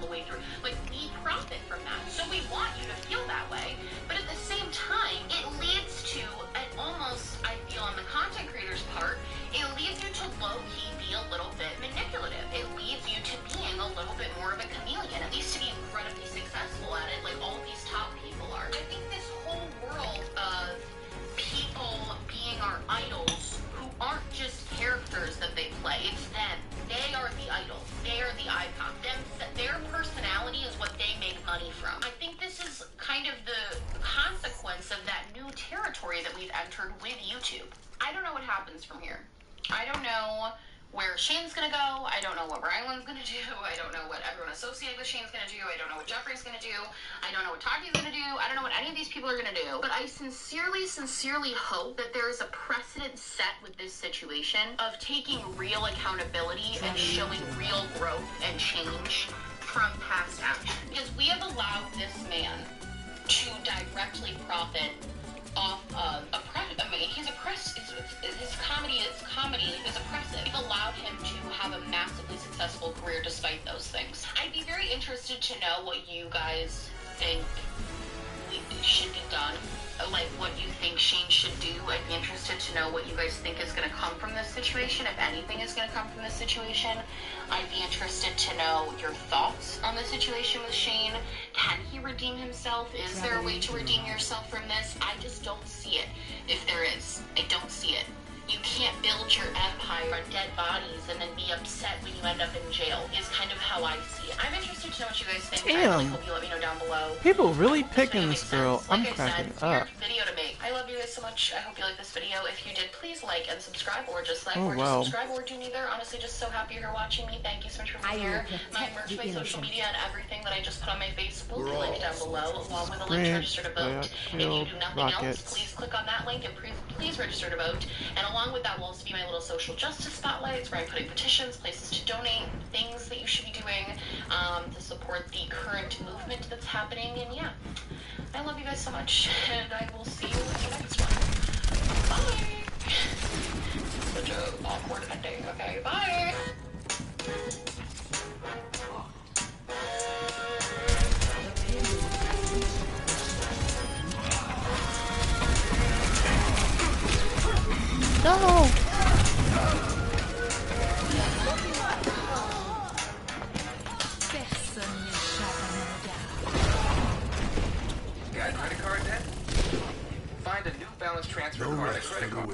the way through. Like, we profit from that. So we want you to feel that way. But at the same time, it leads to an almost, I feel on the content creator's part, it leads you to low-key be a little bit manipulative. It leads you to being a little bit more of a chameleon, at least to be incredibly successful at it, like all these top people are. I think this whole world of people being our idols who aren't just characters that they play, it's them. They are the idols. They are the icon. Their personality is what they make money from. I think this is kind of the consequence of that new territory that we've entered with YouTube. I don't know what happens from here. I don't know where Shane's gonna go. I don't know what Ryland's gonna do. I don't know what everyone associated with Shane's gonna do. I don't know what Jeffrey's gonna do. I don't know what Taki's gonna do. I don't know what any of these people are gonna do. But I sincerely, sincerely hope that there is a precedent set with this situation of taking real accountability and showing real growth and change from past action. Because we have allowed this man to directly profit off of I mean, he's oppressed. His comedy is oppressive. We've allowed him to have a massively successful career despite those things. I'd be very interested to know what you guys think should be done. Like, what you think Shane should do. I'd be interested to know what you guys think is going to come from this situation, if anything is going to come from this situation. I'd be interested to know your thoughts on the situation with Shane. Can he redeem himself? Is there a way to redeem yourself from this? I just don't see it. If there is, I don't see it. You can't build your empire on dead bodies and then be upset when you end up in jail, is kind of how I see it. I'm interested to know what you guys think. Damn. I really hope you let me know down below. People really picking this girl. Like I'm cracking up. Video to make. I love you guys so much. I hope you like this video. If you did, please like and subscribe, or just like, or just subscribe, or do neither. Honestly, just so happy you're watching me. Thank you so much for being here. My merch, my social media, and everything that I just put on my face will be linked down below, along with a link to register to vote. If you do nothing else, please click on that link and please register to vote. And along with that will also be my little social justice spotlights, where I'm putting petitions, places to donate, things that you should be doing to support the current movement that's happening. And yeah, I love you guys so much, and I will see you in the next one. Bye! Such a awkward ending. Okay, bye! No! Got credit card debt? Find a new balance transfer card at Credit Card.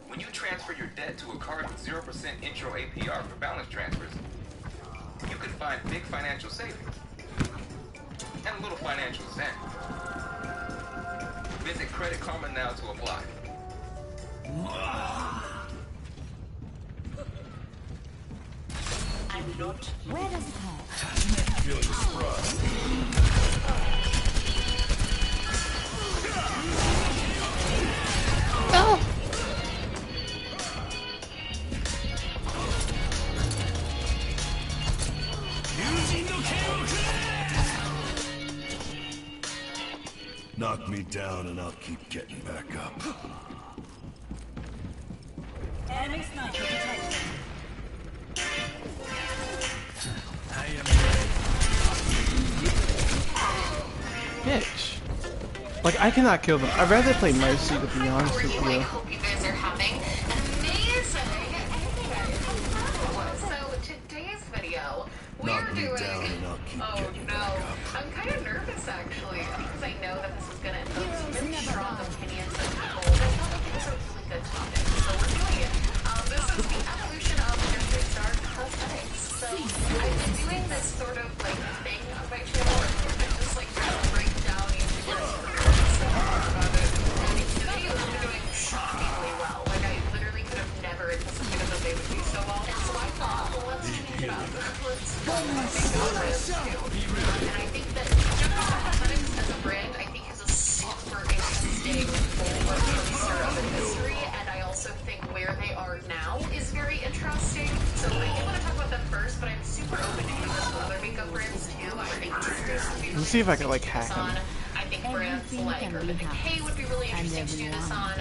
When you transfer your debt to a card with 0% intro APR for balance transfers, you can find big financial savings and a little financial zen. Visit Credit Karma now to apply. I'm not. Where does it hurt? Feel the surprise. No! Knock me down and I'll keep getting back up. Enemy sniper detected. I am Bitch. Like, I cannot kill them. I'd rather play Mercy, to be honest with you. I hope you guys are having an amazing day. So today's video, we're doing... Oh no, I'm kind of nervous actually, because I know that this is going to invoke some really strong opinions of people. I thought that this was a really good topic, so we're doing it. This is the evolution of Jeffrey's dark cosmetics. So I've been doing this sort of like thing on my channel, where I just like try to break down each about it. And these videos are doing shockingly well. Like, I literally could have never anticipated that they would do so well. And so I thought, well, let's change it up. Let's make brands too. And I think that Jeffree Cosmetics as a brand, I think, is a super interesting roller coaster of a history. And I also think where they are now is very interesting. So I do want to talk about them first, but I'm super open to doing this with other makeup brands too. I think Let's see if I can, like, hack them. I think brands like Urban Decay would be really interesting to do this on.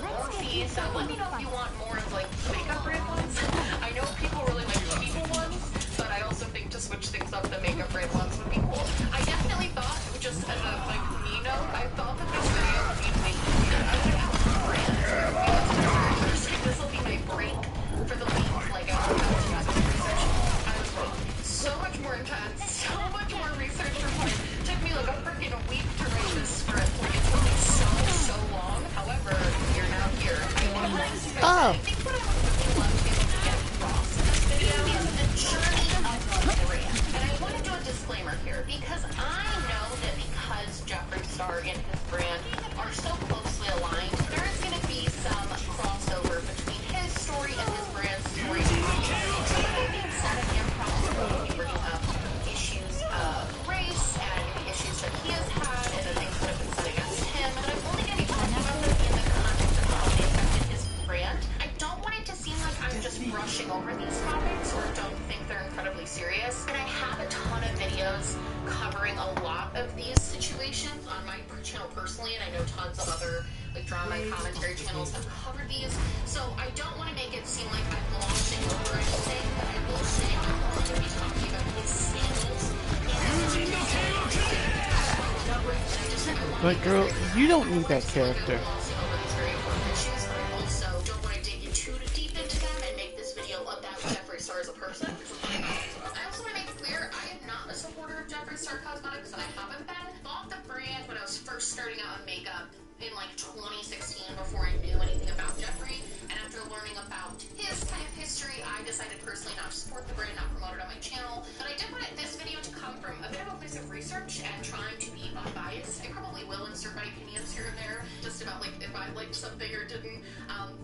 Morphe, so let me know if you want more of like makeup brand ones. I know people really like people ones, but I also think to switch things of the makeup brand ones would be cool. I definitely thought, just as a like me note, I thought that this video would be way easier. I would have asked the brand this will be my break for the week. Like I was research. I was wrong. So much more intense, so much more research required. It took me like a freaking week to write this script. Like it took me so long. However, you're now here. I want to I think what I would really love to be able to get across in this video is the journey of the brand. And I want to do a disclaimer here because I know that because Jeffree Star and his brand are so closely aligned, there is going to be some crossover between his story and his brand's story. So with that being said, I am probably bringing up issues of race and the issues that he has had and the things that have been said against him. But I'm only going to be talking about them in the context of how they affected his brand. I don't want it to seem like I'm just brushing over these topics or don't think they're incredibly serious. And I have a ton of videos covering a lot of these situations on my channel personally, and I know tons of other like drama and commentary channels have covered these. So I don't want to make it seem like I'm glossing over anything, but I will say I'm going to be talking about his singles. But girl, you don't need that character. Jeffree Star as a person. I also want to make it clear, I am not a supporter of Jeffree Star Cosmetics, and I haven't been. Bought the brand when I was first starting out in makeup in like 2016 before I knew anything about Jeffree, and after learning about his kind of history, I decided personally not to support the brand, not promote it on my channel. But I did want this video to come from a bit of a place of research and trying to be unbiased. I probably will insert my opinions here and there, just about like if I liked something or didn't,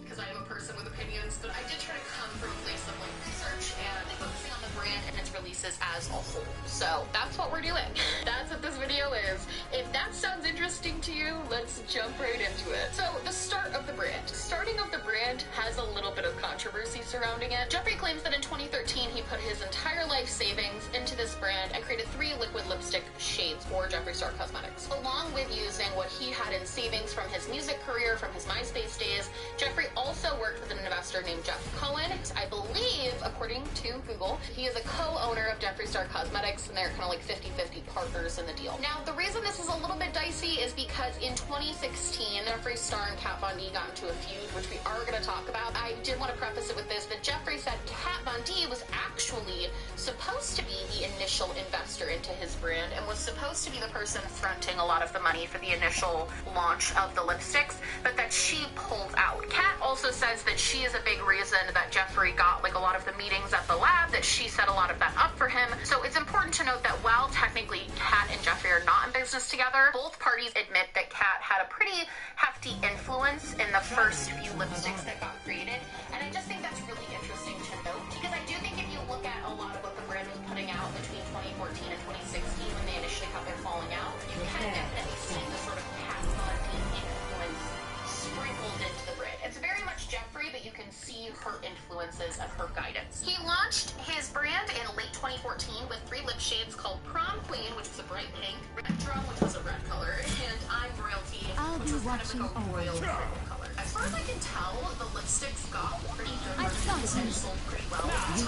because I am a person with opinions, but I did try to come from a place of like research and focusing on the brand and its releases as a whole. So that's what we're doing. That's what this video is. If that sounds interesting to you, let's jump right into it. So the start of the brand. Starting of the brand has a little bit of controversy surrounding it. Jeffree claims that in 2013 he put his entire life savings into this brand and created 3 liquid lipstick shades for Jeffree Star Cosmetics. Along with using what he had in savings from his music career, from his MySpace days, Jeffree also worked with an investor named Jeff Cohen. I believe, according to Google, he is a co-owner of Jeffree Star Cosmetics, and they're kind of like 50-50 partners in the deal. Now, the reason this is a little bit dicey is because in 2016, Jeffree Star and Kat Von D got into a feud, which we are going to talk about. I did want to preface it with this, that Jeffree said Kat Von D was actually supposed to be the initial investor into his brand and was supposed to be the person fronting a lot of the money for the initial launch of the lipsticks, but that she pulled out. Kat also says that she is a big reason that Jeffree got like a lot of the meetings at the lab, that she set a lot of that up for him. So it's important to note that while technically Kat and Jeffree are not in business together, both parties admit that Kat had a pretty hefty influence in the first few lipsticks that got created. And I just think that's really interesting to note, because I do think if you look at a lot of what the brand was putting out between 2014 and 2016 when they initially got their falling out, you can definitely see the sort of Kat Von D influence sprinkled into the brand. It's very much Jeffree, but you can see her influences and her guidance. He launched his brand in late 2014 with 3 lip shades called Prom Queen, which was a bright pink, Retro, which was a red color, and I'm Royalty, which was kind of like a royal purple color. As far as I can tell, the lipsticks got pretty good reviews and sold pretty well. I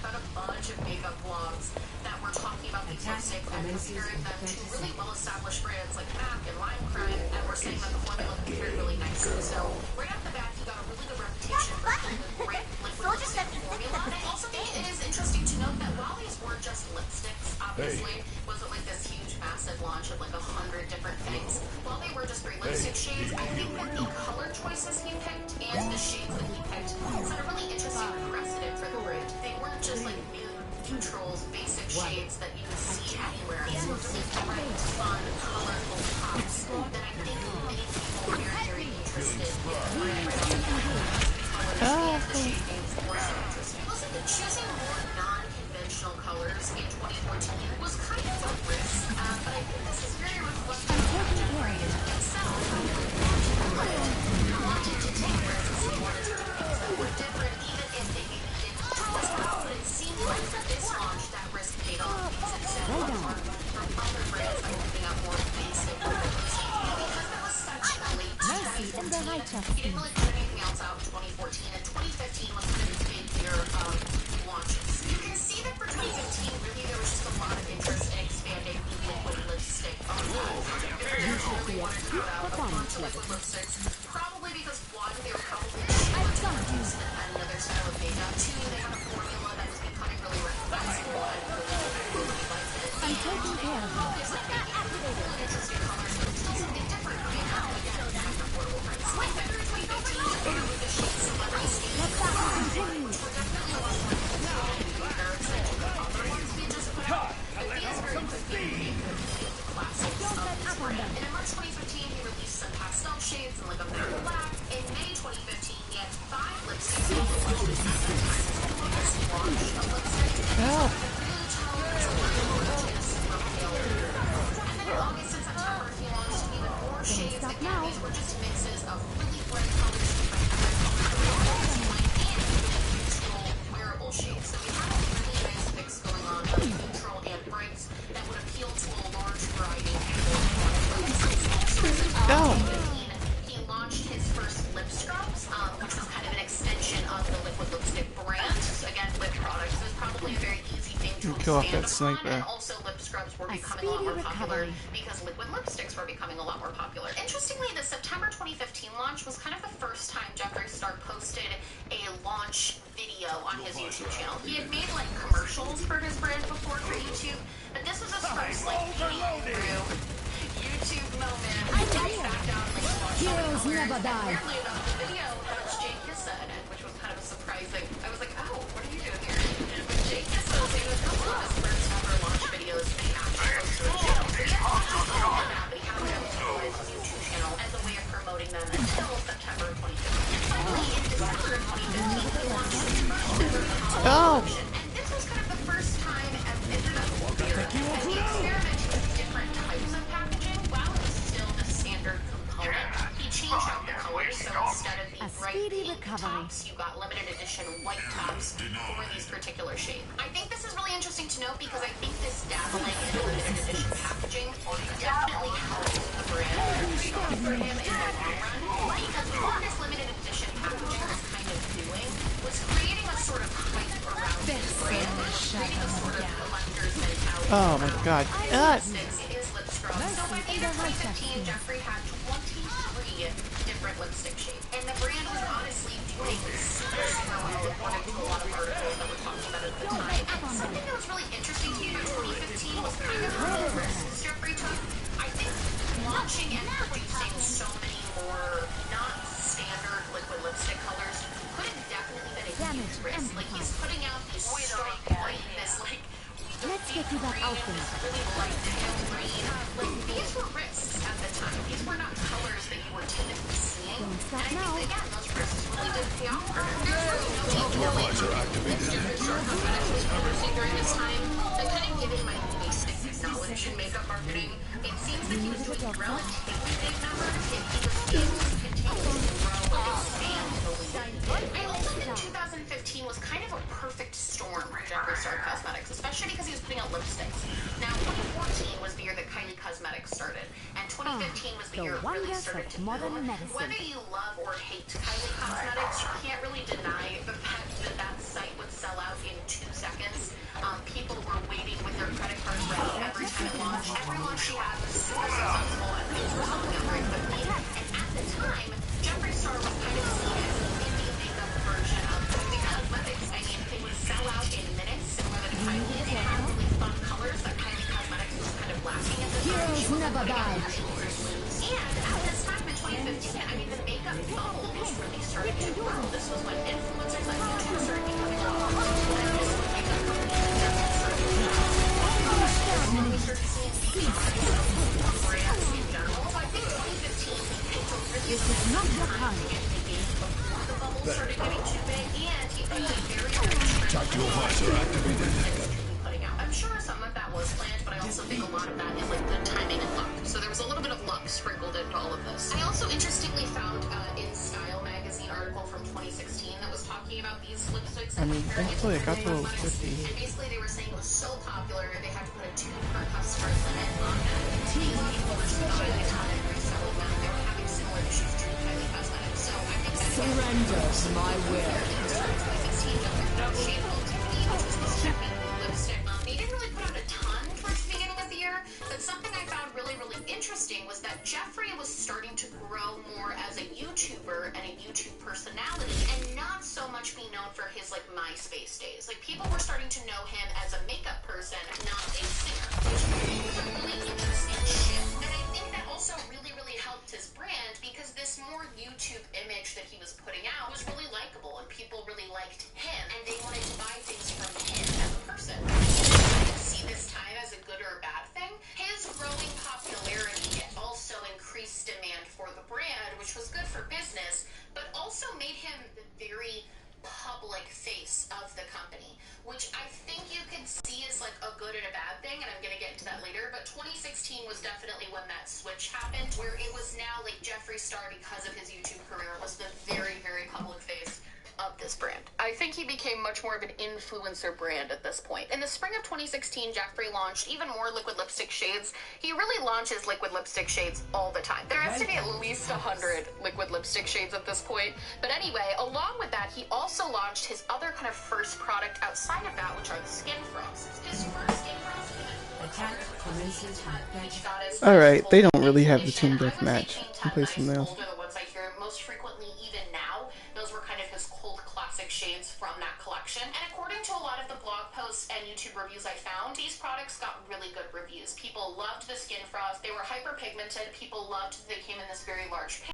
found a bunch of makeup vlogs that were talking about these lipsticks and comparing them to really well-established brands like MAC and Lime Crime, and were saying that the formula compared really nicely. So right off the bat, he got a really good reputation for great liquid lipstick formula. And I also think it is interesting to note that while these were just lipsticks, obviously, wasn't like this huge, massive launch of like 100 different things. While they were just 3 lipstick shades, I think that the color choices he picked and the shades that he picked set a really interesting precedent for the brand. They weren't just like neutrals, basic shades that you would see anywhere. These were really bright, fun, colorful pops that I think many people were very interested in. Also, choosing more non-conventional colors in 2014 was kind of a risk, but I think this is very reflective of Jeffree himself. He wanted to take risks, he wanted to do things that were different, even if they maybe didn't as well. But it seemed like for this launch, that risk paid off because it set apart from other brands that were putting out more basic colors. lipsticks. Probably because one, they were probably used in another style of makeup. Two, they had a formula that was becoming really recognizable and really liked it. I'm taking care of you. It's like really interesting colors, but still something different coming out again at an affordable price. Like February 2015, with the shade Celebrity Skin, which were definitely a lot more other ones we just put out. But these very quickly became classics of this brand. And in March 2015, he released some pastel shades and like a bit of black. In May 2015, he had 5 lipsticks on the launch at that time. His launch of lipstick. Help! And then in August and September, he launched even more shades. Again, these were just mixes of really bright colors, and neutral wearable shades. So we have a really nice mix going on of neutral and brights that would appeal to a large variety of people. Go! He launched his first lip scrubs, which was kind of an extension of the liquid lipstick brand. So again, lip products is probably a very easy thing to Kill off that expand upon, sniper. and also lip scrubs were becoming a lot more popular because liquid lipsticks were becoming a lot more popular. Interestingly, the September 2015 launch was kind of the first time Jeffree Star posted a launch video on his YouTube channel. He had made like commercials for his brand before for YouTube, but this was his first like through YouTube moment. I sat down and like watched Heroes never die. Apparently about the video has Jay Kissa in it, which was kind of surprising. I was like, oh, what are you doing here? But Jay Kissa was in a couple of his first ever launch videos. They actually posted a channel. So yeah, but he hadn't utilized his YouTube channel as a way of promoting them until September 2015. Finally, in December of 2015, he launched his first ever collection. And this was kind of the first time as internet beer. And he experimented with different types of packaging while it was still the standard component. He changed out the colors, so instead of the bright pink tops, you got limited edition white tops for these particular shades. I think this is really interesting to note because I think this dabbling in limited edition packaging definitely helps the brand for him in the long run, because what this limited edition packaging was kind of doing was creating a sort of hype around his brand, creating a sort of collector's mentality. Oh my god. It is lip scrub. So by the end of 2015, Jeffree had 23 different lipstick shades. And the brand was honestly doing super well according to a lot of articles that were talking about it at the time. And something that was really interesting to me about 2015 was kind of the risks Jeffree took. I think launching and producing so many more not standard liquid lipstick colors could have definitely been a huge risk. Like he's putting out these strong white, this like Let's get you that outfit. really light pale green. Like these were risks at the time. These were not colors that you were typically seeing. And I think again, those risks really did pay off for him. There's really no knowing that Jeffree Star Cosmetics was producing during this time. And kind of giving my basic knowledge in makeup marketing, it seems that he was doing relatively big numbers and he was able to continue to grow and expand the way he did. I also think 2015 was kind of a perfect storm for Jeffree Star Cosmetics, especially because he was putting out lipsticks. Now, 2014 was the year that Kylie Cosmetics started, and 2015 was the year it really started to boom. Whether you love or hate Kylie Cosmetics, you can't really deny the fact that that site would sell out in 2 seconds. People were waiting with their credit cards ready every time it launched. Every launch she had was super successful, and things were selling out very quickly. And at the time, Jeffree Star was kind of seen as an indie makeup version of Kylie Cosmetics. I mean, they would sell out in minutes, similar to Kylie, and they had really fun colors that Kylie Cosmetics was kind of lacking at the time. Heroes never die. And at this time in 2015, I mean, the makeup bubble was really starting to grow. This was when influencers like YouTube started becoming a lot more popular, and this was makeup companies that started to and we started seeing beauty brands in general. So I think 2015 was a really good time to get making before the bubble started getting too big, and it was a very putting out. I'm sure some of that was planned, but I also think a lot of that is like good timing and luck. So there was a little bit of luck sprinkled into all of this. I also interestingly found in Style magazine article from 2016 that was talking about these lipsticks. I mean, thankfully it got to level 50. And basically they were saying it was so popular they had to put a 2 per customer limit on them. These people were just buying a ton and reselling them. They were having similar issues to Kylie Cosmetics. So I think that Surrender to my will. in 2016 Jeffree put out Shade Ultimate, which was this checking lipstick. They didn't really put out a ton towards the beginning of the year, but something I found really, really interesting was that Jeffree was starting to grow more as personality and not so much be known for his like MySpace days. Like people were starting to know him as a makeup person, not a singer, which was a really interesting shift. And I think that also really helped his brand because this more YouTube image that he was putting out was really likable and people really liked him and they wanted to buy things from him as a person. I didn't see this time as a good or a bad thing. His growing popularity also increased demand for the brand, which was good for business, but also made him the very public face of the company, which I think you could see as like a good and a bad thing, and I'm going to get into that later, but 2016 was definitely when that switch happened, where it was now like Jeffree Star, because of his YouTube career, was the very public face of this brand. I think he became much more of an influencer brand at this point. In the spring of 2016, Jeffree launched even more liquid lipstick shades. He really launches liquid lipstick shades all the time. There has to be at least 100 liquid lipstick shades at this point. But anyway, along with that, he also launched his other kind of first product outside of that, which are the skin frosts. His first skin frost Alright, they don't really have the team deathmatch. You play something else. The ones I hear most frequently, even now, those were kind of his cold classic shades from that collection. And according to a lot of the blog posts and YouTube reviews I found, these products got really good reviews. People loved the skin frost. They were hyperpigmented. People loved that they came in this very large